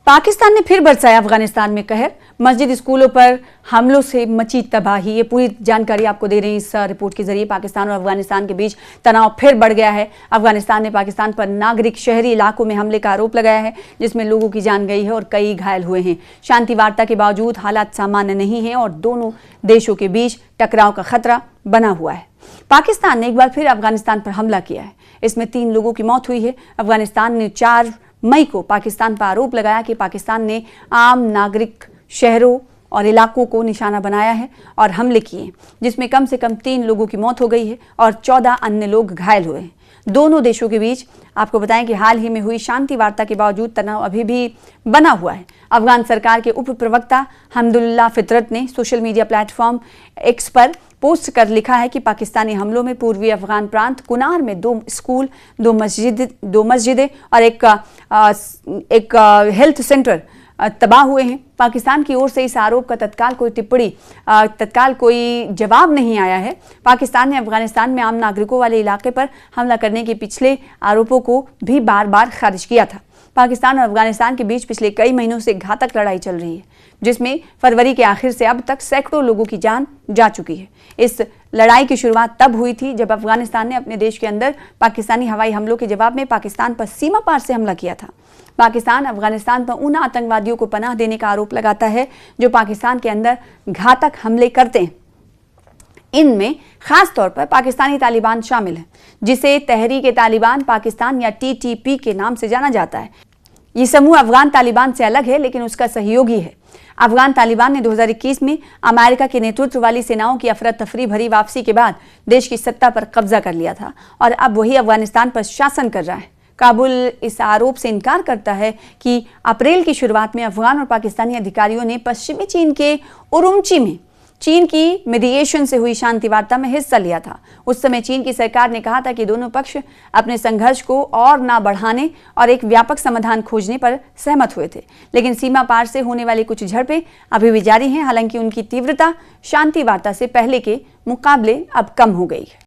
पाकिस्तान ने फिर बरसाया अफगानिस्तान में कहर। मस्जिद स्कूलों पर हमलों से मची तबाही। ये पूरी जानकारी आपको दे रहे हैं इस रिपोर्ट के जरिए। पाकिस्तान और अफगानिस्तान के बीच तनाव फिर बढ़ गया है। अफगानिस्तान ने पाकिस्तान पर नागरिक शहरी इलाकों में हमले का आरोप लगाया है, जिसमें लोगों की जान गई है और कई घायल हुए हैं। शांति वार्ता के बावजूद हालात सामान्य नहीं है और दोनों देशों के बीच टकराव का खतरा बना हुआ है। पाकिस्तान ने एक बार फिर अफगानिस्तान पर हमला किया है। इसमें 3 लोगों की मौत हुई है। अफगानिस्तान ने 4 मई को पाकिस्तान पर आरोप लगाया कि पाकिस्तान ने आम नागरिक शहरों और इलाकों को निशाना बनाया है और हमले किए, जिसमें कम से कम 3 लोगों की मौत हो गई है और 14 अन्य लोग घायल हुए हैं। दोनों देशों के बीच आपको बताएं कि हाल ही में हुई शांति वार्ता के बावजूद तनाव अभी भी बना हुआ है। अफगान सरकार के उप प्रवक्ता हमदुल्ला फितरत ने सोशल मीडिया प्लेटफॉर्म एक्स पर पोस्ट कर लिखा है कि पाकिस्तानी हमलों में पूर्वी अफगान प्रांत कुनार में 2 स्कूल, 2 मस्जिदें और एक हेल्थ सेंटर तबाह हुए हैं। पाकिस्तान की ओर से इस आरोप का तत्काल कोई जवाब नहीं आया है। पाकिस्तान ने अफगानिस्तान में आम नागरिकों वाले इलाके पर हमला करने के पिछले आरोपों को भी बार बार खारिज किया था। पाकिस्तान और अफगानिस्तान के बीच पिछले कई महीनों से घातक लड़ाई चल रही है, जिसमें फरवरी के आखिर से अब तक सैकड़ों लोगों की जान जा चुकी है। इस लड़ाई की शुरुआत तब हुई थी जब अफगानिस्तान ने अपने देश के अंदर पाकिस्तानी हवाई हमलों के जवाब में पाकिस्तान पर सीमा पार से हमला किया था। पाकिस्तान अफगानिस्तान पर उन आतंकवादियों को पनाह देने का आरोप लगाता है जो पाकिस्तान के अंदर घातक हमले करते हैं। इनमें खास तौर पर पाकिस्तानी तालिबान शामिल है, जिसे तहरीक-ए-तालिबान पाकिस्तान या TTP के नाम से जाना जाता है। ये समूह अफगान तालिबान से अलग है, लेकिन उसका सहयोगी है। अफगान तालिबान ने 2021 में अमेरिका के नेतृत्व वाली सेनाओं की अफरा तफरी भरी वापसी के बाद देश की सत्ता पर कब्जा कर लिया था और अब वही अफगानिस्तान पर शासन कर रहा है। काबुल इस आरोप से इनकार करता है कि अप्रैल की शुरुआत में अफगान और पाकिस्तानी अधिकारियों ने पश्चिमी चीन के उरुमची में चीन की मीडिएशन से हुई शांति वार्ता में हिस्सा लिया था। उस समय चीन की सरकार ने कहा था कि दोनों पक्ष अपने संघर्ष को और ना बढ़ाने और एक व्यापक समाधान खोजने पर सहमत हुए थे, लेकिन सीमा पार से होने वाली कुछ झड़पें अभी भी जारी हैं। हालांकि उनकी तीव्रता शांति वार्ता से पहले के मुकाबले अब कम हो गई है।